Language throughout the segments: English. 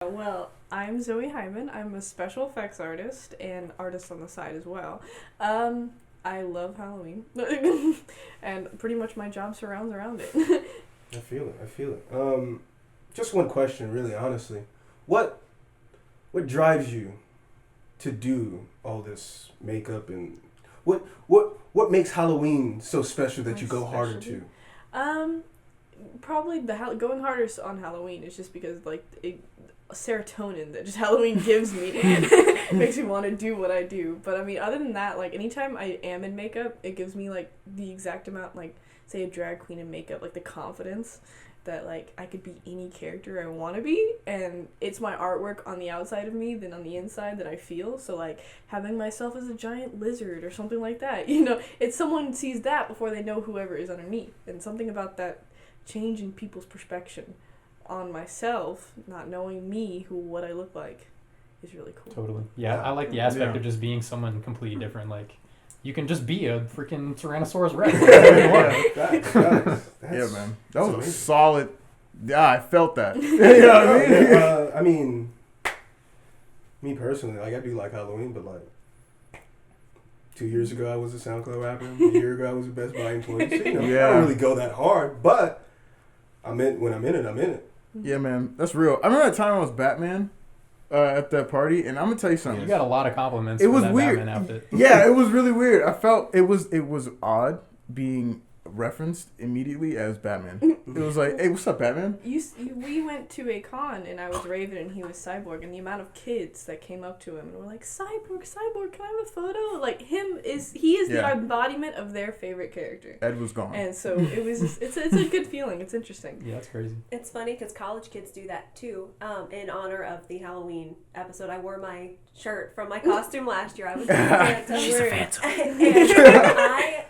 Well, I'm Zöë Hyman. I'm a special effects artist and artist on the side as well. I love Halloween, and pretty much my job surrounds around it. I feel it. Just one question, really, honestly. What drives you to do all this makeup, and what makes Halloween so special that you go harder to? Probably going harder on Halloween is just because serotonin that just Halloween gives me makes me want to do what I do. But I mean, other than that, like anytime I am in makeup, it gives me like the exact amount, like say a drag queen in makeup, like the confidence that like I could be any character I want to be, and it's my artwork on the outside of me than on the inside that I feel. So like having myself as a giant lizard or something like that, it's someone sees that before they know whoever is underneath, and something about that change in people's perspective on myself, not knowing me, what I look like, is really cool. Totally. Yeah, I like the aspect of just being someone completely different. Like, you can just be a freaking Tyrannosaurus Rex. Yeah, man. That was a solid... Yeah, I felt that. You know what I mean? I mean, me personally, like, I do like Halloween, but like, 2 years ago I was a SoundCloud rapper. A year ago I was a Best Buy employee. So, I don't really go that hard, but when I'm in it, I'm in it. Yeah, man, that's real. I remember that time I was Batman at that party, and I'm gonna tell you something. You got a lot of compliments. It was that weird. Batman outfit. Yeah, it was really weird. I felt it was odd being referenced immediately as Batman. It was like, hey, what's up, Batman? We went to a con and I was Raven and he was Cyborg, and the amount of kids that came up to him and were like, Cyborg, can I have a photo? Like he is the embodiment of their favorite character. Ed was gone. And so it was it's a good feeling. It's interesting. Yeah, that's crazy. It's funny because college kids do that too. In honor of the Halloween episode, I wore my shirt from my costume last year. I was She's a phantom. I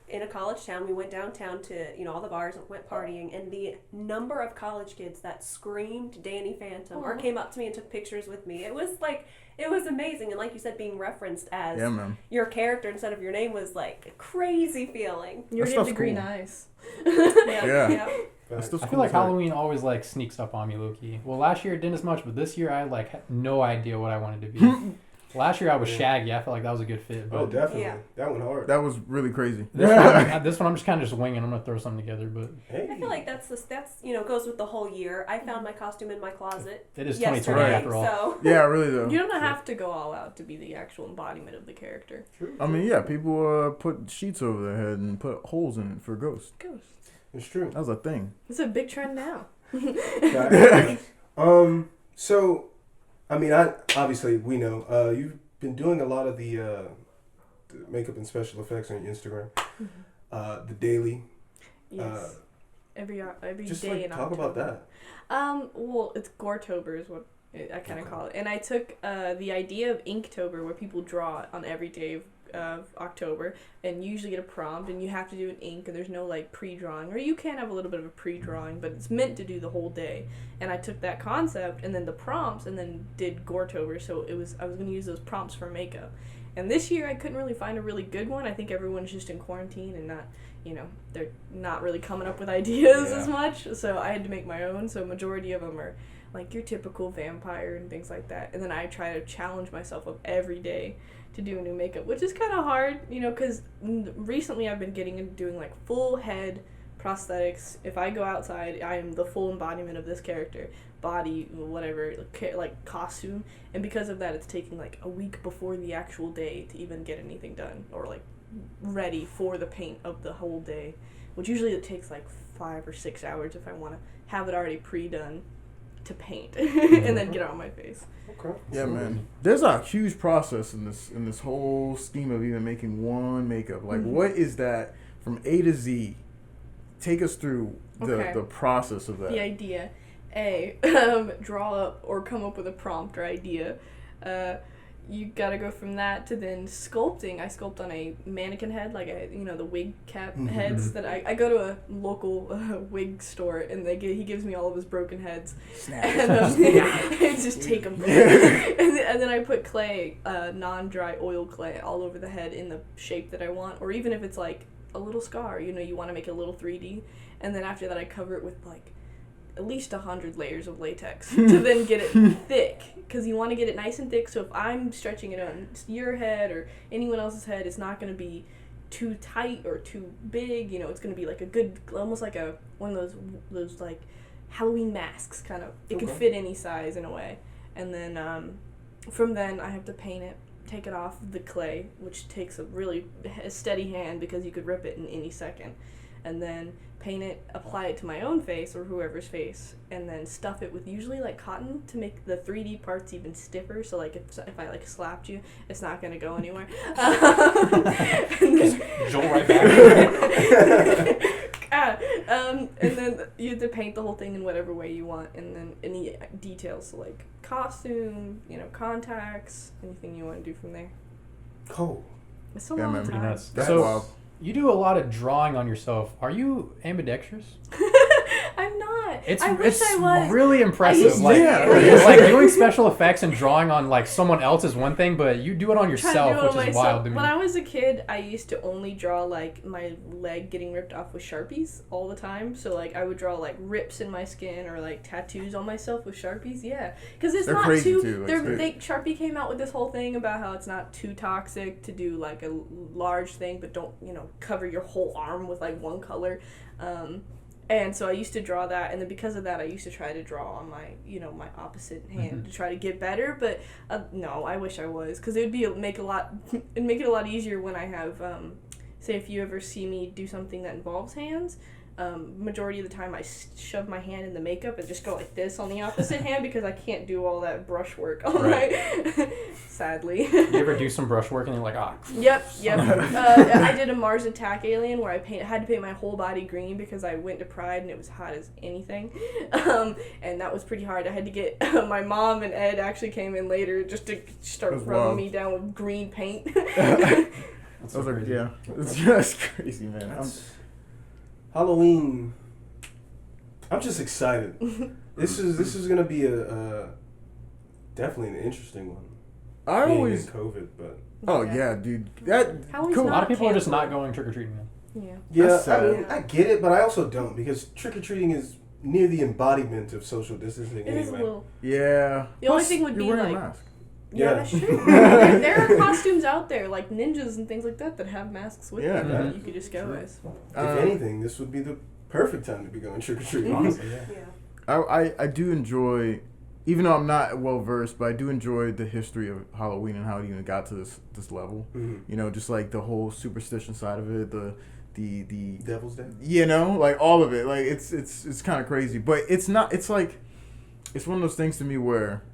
in a college town, we went downtown to, all the bars and went partying, and the number of college kids that screamed Danny Phantom or came up to me and took pictures with me, it was amazing. And like you said, being referenced as your character instead of your name was like a crazy feeling. You're getting the green eyes. Yeah. I feel like Halloween always like sneaks up on me low key. Well, last year it didn't as much, but this year I like had no idea what I wanted to be. Last year I was Shaggy. I felt like that was a good fit. But Definitely. Yeah. That went hard. That was really crazy. This one I'm just kind of winging. I'm gonna throw something together, but I feel like that's goes with the whole year. I found my costume in my closet. It is 2020 after all. So. Yeah, really though. You don't have to go all out to be the actual embodiment of the character. True. I mean, yeah, people put sheets over their head and put holes in it for ghosts. It's true. That was a thing. It's a big trend now. So, I mean, obviously we know you've been doing a lot of the makeup and special effects on your Instagram, the daily. Yes. Every just day in talk October. about that. Well, it's Goretober is what I kind of call it, and I took the idea of Inktober, where people draw on every day of October, and you usually get a prompt, and you have to do an ink, and there's no like pre-drawing, or you can have a little bit of a pre-drawing, but it's meant to do the whole day. And I took that concept and then the prompts and then did Goretober, so I was going to use those prompts for makeup. And this year I couldn't really find a really good one. I think everyone's just in quarantine and not, they're not really coming up with ideas as much, so I had to make my own. So majority of them are like your typical vampire and things like that, and then I try to challenge myself of every day to do a new makeup, which is kind of hard, because recently I've been getting into doing like full head prosthetics. If I go outside, I am the full embodiment of this character, body, whatever, like costume, and because of that, it's taking like a week before the actual day to even get anything done or like ready for the paint of the whole day, which usually it takes like 5 or 6 hours if I want to have it already pre-done to paint and then get it on my face. Okay. Yeah, man. There's a huge process in this whole scheme of even making one makeup. Like, what is that from A to Z? Take us through the process of that. The idea. Draw up or come up with a prompt or idea. You gotta go from that to then sculpting. I sculpt on a mannequin head, like the wig cap heads that I go to a local wig store, and he gives me all of his broken heads. Snap. And I just take them. and then I put clay, non-dry oil clay, all over the head in the shape that I want, or even if it's like a little scar, you want to make it a little 3D. And then after that, I cover it with like at least 100 layers of latex to then get it thick, because you want to get it nice and thick, so if I'm stretching it on your head or anyone else's head, it's not going to be too tight or too big. It's going to be like a good, almost like one of those like Halloween masks kind of. It can fit any size in a way. And then from then I have to paint it, take it off the clay, which takes a steady hand because you could rip it in any second, and then paint it, apply it to my own face or whoever's face, and then stuff it with usually like cotton to make the 3D parts even stiffer, so like if I like slapped you, it's not going to go anywhere. Just jolt right back. And then you have to paint the whole thing in whatever way you want, and then any details, so like costume, contacts, anything you want to do from there. Cool. It's a long time. Nuts. That's So wild. you do a lot of drawing on yourself. Are you ambidextrous? I'm not. It's I wish I was. really impressive. Yeah. Like doing special effects and drawing on like someone else is one thing, but you do it on yourself, which is wild to me. When I was a kid, I used to only draw like my leg getting ripped off with Sharpies all the time. So like I would draw like rips in my skin or like tattoos on myself with Sharpies. Yeah, because it's They're not crazy too. too. Sharpie came out with this whole thing about how it's not too toxic to do like a large thing, but don't cover your whole arm with like one color. And so I used to draw that, and then because of that, I used to try to draw on my, my opposite hand to try to get better. But no, I wish I was, because it would make it a lot easier when I have, say, if you ever see me do something that involves hands. Majority of the time I shove my hand in the makeup and just go like this on the opposite hand because I can't do all that brushwork on my sadly. You ever do some brushwork and you're like, Yep. I did a Mars Attack alien where I had to paint my whole body green because I went to Pride and it was hot as anything. And that was pretty hard. I had to get my mom and Ed actually came in later just to start rubbing me down with green paint. That's so crazy. Yeah, it's just crazy, man. Halloween. I'm just excited. This is gonna be a definitely an interesting one. I Being always in COVID, but yeah, dude. That Halloween's A lot not of people are just not canceled. going trick or treating. Yeah. yeah, That's I sad. mean, I get it, but I also don't, because trick or treating is near the embodiment of social distancing It anyway. is a little. yeah. The only Plus, thing would you're be wearing like. a mask. Yeah, that's true. There are costumes out there, like ninjas and things like that have masks with them that you could just go as. If anything, this would be the perfect time to be going trick or treating. Honestly, yeah. Yeah. I do enjoy, even though I'm not well versed, but I do enjoy the history of Halloween and how it even got to this level. Mm-hmm. Just like the whole superstition side of it, the Devil's Day. like all of it. Like it's kind of crazy, but it's not. It's like it's one of those things to me where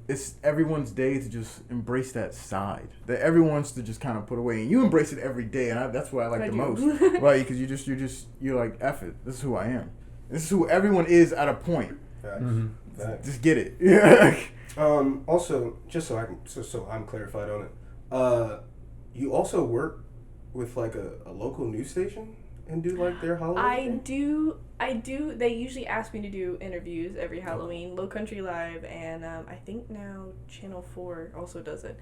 it's everyone's day to just embrace that side that everyone wants to just kind of put away, and you embrace it every day, and that's what I like the most, right? Because you're like, F it. This is who I am. This is who everyone is at a point. Facts. Facts. Just get it. Yeah. Also, just so I'm clarified on it, you also work with like a local news station and do like their Halloween thing? I do. They usually ask me to do interviews every Halloween. Low Country Live and I think now Channel 4 also does it.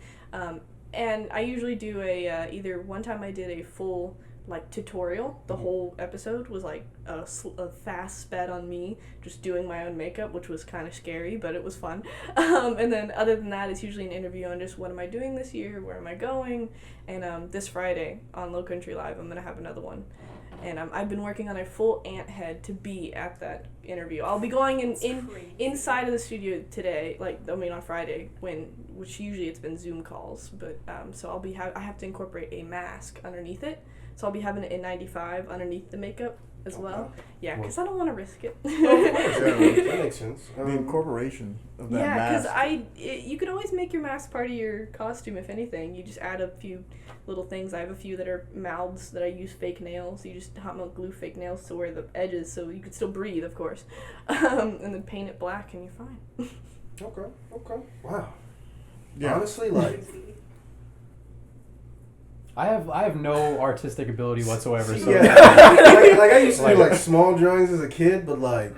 And I usually do either one time I did a full like tutorial. The whole episode was like a fast sped on me just doing my own makeup, which was kind of scary, but it was fun. And then other than that, it's usually an interview on just what am I doing this year, where am I going, and this Friday on Low Country Live I'm gonna have another one. And I've been working on a full ant head to be at that interview. I'll be going inside of the studio today, on Friday, which usually it's been Zoom calls, but so I have to incorporate a mask underneath it. So I'll be having it in 95 underneath the makeup as well. Yeah, because I don't want to risk it. That makes sense. The incorporation of that Yeah, mask. because you could always make your mask part of your costume, if anything. You just add a few little things. I have a few that are mouths that I use fake nails. You just hot melt glue fake nails to where the edges so you can still breathe, of course. And then paint it black and you're fine. Okay. Wow. Yeah. Honestly, like... I have no artistic ability whatsoever. So Yeah. like I used to do like small drawings as a kid, but like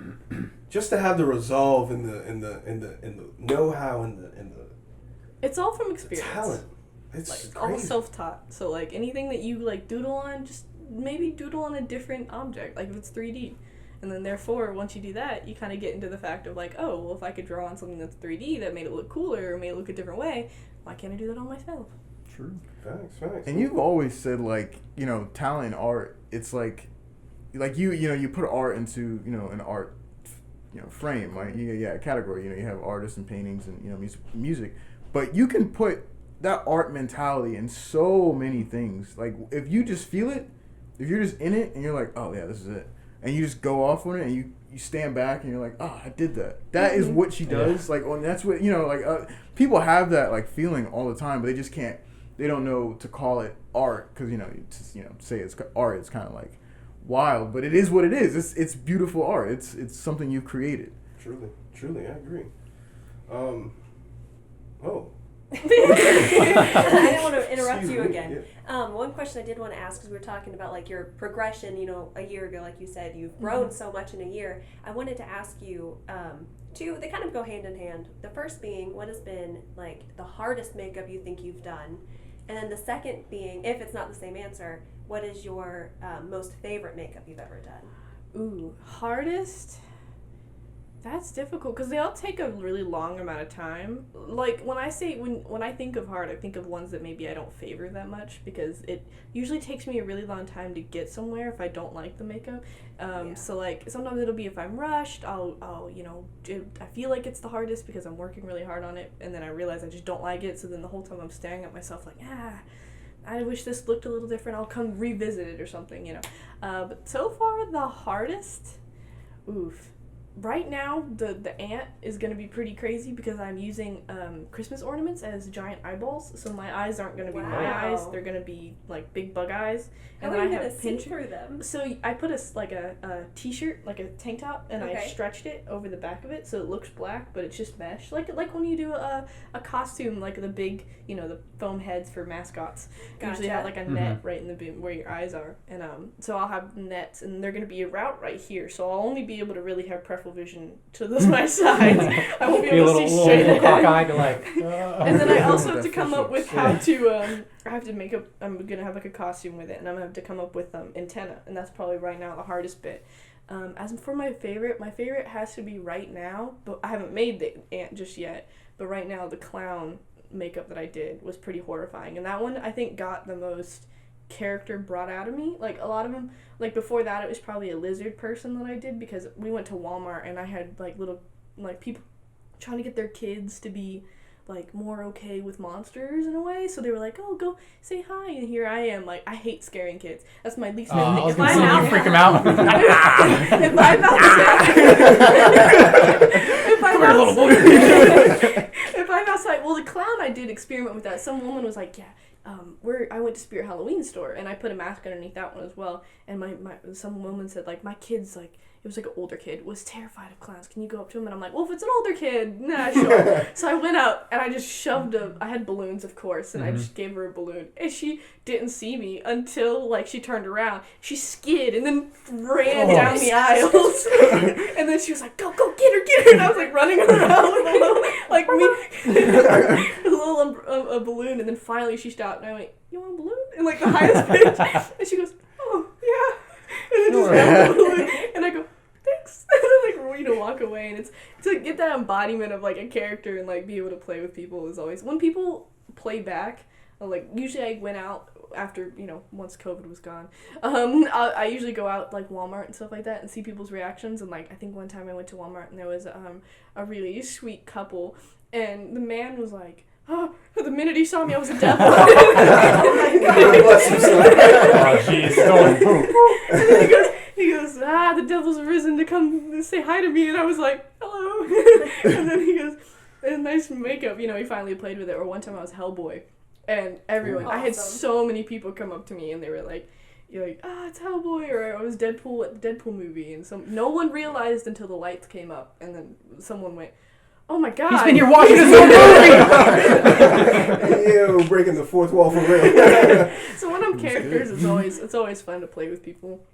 just to have the resolve and the know-how and the It's all from experience. talent. It's Like crazy. all self-taught. So like anything that you like doodle on, just maybe doodle on a different object. Like if it's 3D, And then therefore, once you do that, you kind of get into the fact of like, oh, well, if I could draw on something that's 3D that made it look cooler or made it look a different way, why can't I do that on myself? True. Facts. And you've always said, like, you know, talent, art, it's like you put art into, you know, an art, you know, frame, like, category. You know, you have artists and paintings and, you know, music. But you can put that art mentality in so many things. Like, if you just feel it, if you're just in it and you're like, oh, yeah, this is it. And you just go off on it and you stand back and you're like, oh, I did that. That is what she does. Like, and that's what, you know, like, people have that, like, feeling all the time, but they just can't, they don't know to call it art because, you know, say it's art, it's kind of like wild, but it is what it is. It's beautiful art. It's something you've created. Truly, I agree. I didn't want to interrupt you again. Yeah. One question I did want to ask, because we were talking about like your progression, you know, a year ago, like you said, you've grown so much in a year. I wanted to ask you, two, they kind of go hand in hand. The first being, what has been like the hardest makeup you think you've done? And then the second being, if it's not the same answer, what is your most favorite makeup you've ever done? Ooh, hardest? That's difficult because they all take a really long amount of time. Like when I think of hard, I think of ones that maybe I don't favor that much because it usually takes me a really long time to get somewhere if I don't like the makeup. So like sometimes it'll be if I'm rushed, I'll you know, I feel like it's the hardest because I'm working really hard on it, and then I realize I just don't like it. So then the whole time I'm staring at myself like, I wish this looked a little different. I'll come revisit it or something, you know. But so far the hardest, oof. Right now, the ant is going to be pretty crazy because I'm using Christmas ornaments as giant eyeballs. So my eyes aren't going to be my eyes; they're going to be like big bug eyes. And then I have see through them. So I put a t-shirt, like a tank top, and I stretched it over the back of it so it looks black, but it's just mesh. Like when you do a costume, like the big, you know, the foam heads for mascots. Gotcha. Usually have like a net right in the beam where your eyes are, and so I'll have nets, and they're going to be a route right here. So I'll only be able to really have peripheral vision to my sides. I won't be able to see straight ahead. Cockeyed, like. And then I also have to come up with how to. I have to make up. I'm gonna have like a costume with it, and I'm gonna have to come up with antenna, and that's probably right now the hardest bit. As for my favorite has to be right now, but I haven't made the ant just yet. But right now, the clown makeup that I did was pretty horrifying, and that one I think got the most character brought out of me. Like a lot of them, like before that it was probably a lizard person that I did because we went to Walmart and I had like little like people trying to get their kids to be like more okay with monsters in a way, so they were like, oh, go say hi, and here I am like, I hate scaring kids. That's my least favorite thing. I was gonna say, you freak them out. If I'm outside, well, the clown I did experiment with that. Some woman was like, yeah, I went to Spirit Halloween store and I put a mask underneath that one as well. And some woman said like, my kid's like, it was like an older kid, was terrified of clowns. Can you go up to him? And I'm like, well, if it's an older kid, nah, sure. So I went out and I just shoved I had balloons, of course, and I just gave her a balloon. And she didn't see me until like she turned around. She skid and then ran down the aisles. And then she was like, go get her. And I was like running around with a little, like a balloon. And then finally she stopped and I went, you want a balloon? And like the highest pitch. And she goes, oh, yeah. And then just held the balloon. And I go, thanks. And then like, you know, walk away. And it's to like, get that embodiment of like a character and like be able to play with people is always, when people play back, like usually I went out after, you know, once COVID was gone, I usually go out like Walmart and stuff like that and see people's reactions. And like I think one time I went to Walmart and there was a really sweet couple and the man was like, oh, the minute he saw me, I was a devil. Oh my God. Oh, jeez. And then he goes, the devil's risen to come say hi to me. And I was like, hello. And then he goes, nice makeup. You know, he finally played with it. Or one time I was Hellboy. And everyone, I had so many people come up to me and they were like, you're like, it's Hellboy, or I was Deadpool at the Deadpool movie. And no one realized until the lights came up. And then someone went, oh my God. He's been here watching his own movie. Ew, breaking the fourth wall for real. So when I'm characters, it's always fun to play with people.